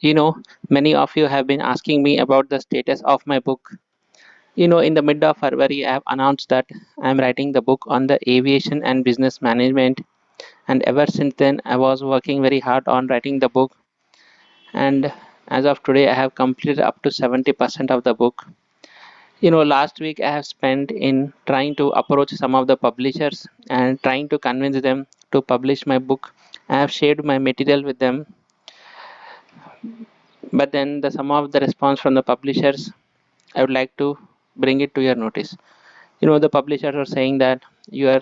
You know, many of you have been asking me about the status of my book. In the mid of February, I have announced that I am writing the book on the aviation and business management. And ever since then, I was working very hard on writing the book. And as of today, I have completed up to 70% of the book. Last week I have spent in trying to approach some of the publishers and trying to convince them to publish my book. I have shared my material with them, but then some of the response from the publishers, I would like to bring it to your notice. The publishers are saying that your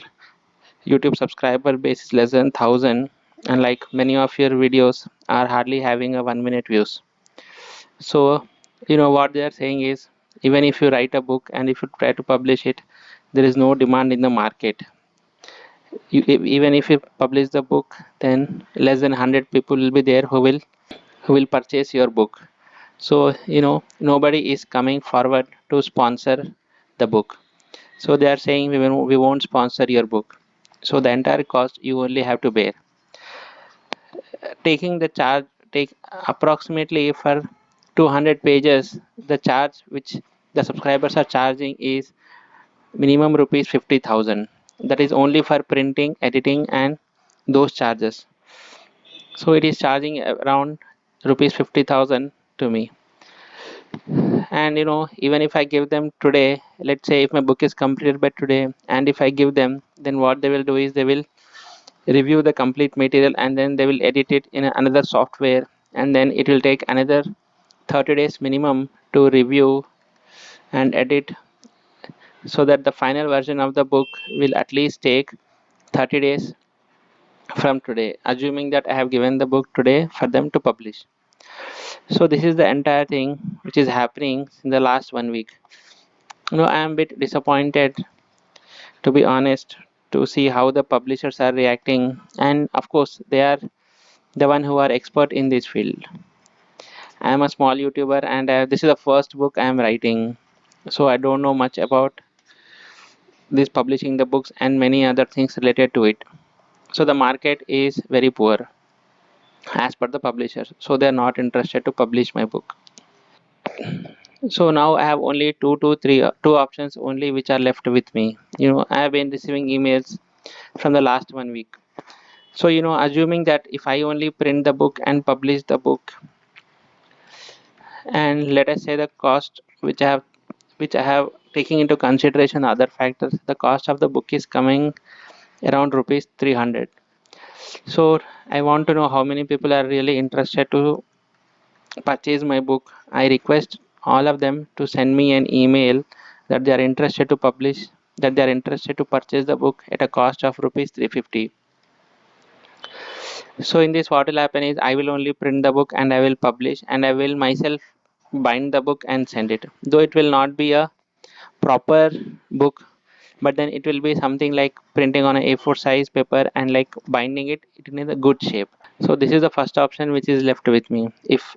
YouTube subscriber base is less than 1,000, and like many of your videos are hardly having a 1 minute views. So, what they are saying is, even if you write a book and if you try to publish it, there is no demand in the market. Even if you publish the book, then less than 100 people will be there who will purchase your book. So, nobody is coming forward to sponsor the book. So they are saying we won't sponsor your book. So the entire cost you only have to bear. Taking the charge, take approximately for 200 pages, the charge which the subscribers are charging is minimum rupees 50,000. That is only for printing, editing, and those charges. So it is charging around rupees 50,000 to me. And even if I give them today, let's say if my book is completed by today, and if I give them, then what they will do is they will review the complete material and then they will edit it in another software, and then it will take another 30 days minimum to review and edit, so that the final version of the book will at least take 30 days from today, assuming that I have given the book today for them to publish. So this is the entire thing which is happening in the last 1 week. I am a bit disappointed, to be honest, to see how the publishers are reacting, and of course they are the one who are expert in this field. I am a small YouTuber, and this is the first book I am writing, so I don't know much about this publishing the books and many other things related to it. So the market is very poor as per the publishers, so they are not interested to publish my book. So now I have only two options only which are left with me. I have been receiving emails from the last 1 week. So assuming that if I only print the book and publish the book, and let us say the cost which I have taking into consideration other factors, the cost of the book is coming around rupees 300. So I want to know how many people are really interested to purchase my book. I request all of them to send me an email that they are interested to publish, that they are interested to purchase the book at a cost of rupees 350. So in this, what will happen is I will only print the book and I will publish, and I will myself bind the book and send it, though it will not be a proper book, but then it will be something like printing on a A4 size paper and like binding it in a good shape. So this is the first option which is left with me. If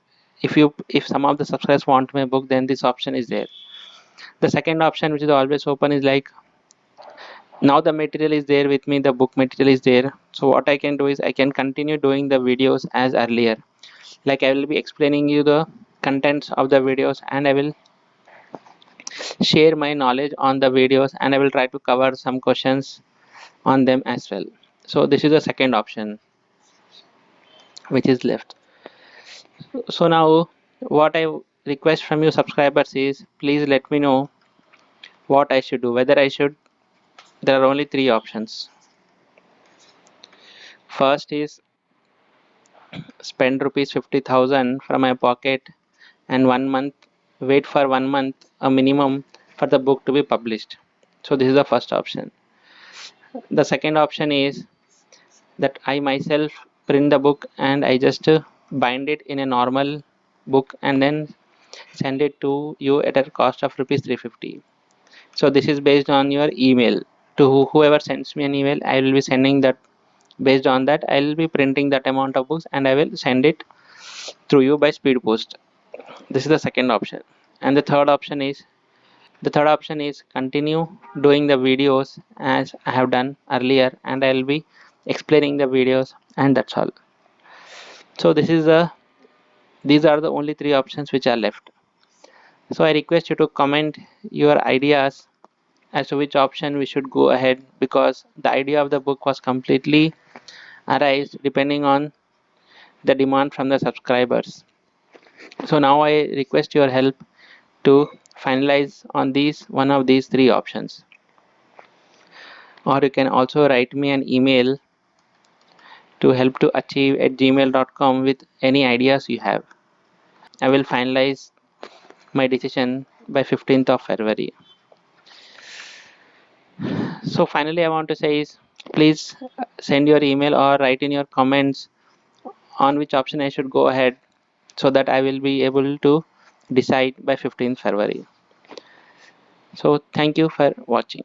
some of the subscribers want my book, then this option is there. The second option which is always open is like, now the material is there with me, the book material is there, so what I can do is I can continue doing the videos as earlier. Like I will be explaining you the contents of the videos, and I will share my knowledge on the videos, and I will try to cover some questions on them as well. So this is the second option which is left. So now what I request from you subscribers is, please let me know what I should do, whether I should. There are only three options. First is spend rupees 50,000 from my pocket and 1 month, wait for 1 month a minimum for the book to be published. So this is the first option. The second option is that I myself print the book and I just bind it in a normal book and then send it to you at a cost of rupees 350. So this is based on your email. To whoever sends me an email, I will be sending that. Based on that, I will be printing that amount of books and I will send it through you by speed post. This is the second option. And the third option is continue doing the videos as I have done earlier, and I will be explaining the videos, and that's all. So this is the These are the only three options which are left. So I request you to comment your ideas as to which option we should go ahead, because the idea of the book was completely arise depending on the demand from the subscribers. So now I request your help to finalize on these one of these three options, or you can also write me an email to help to achieve at gmail.com with any ideas you have. I will finalize my decision by 15th of February. So finally I want to say is, please send your email or write in your comments on which option I should go ahead, so that I will be able to decide by 15th February. So thank you for watching.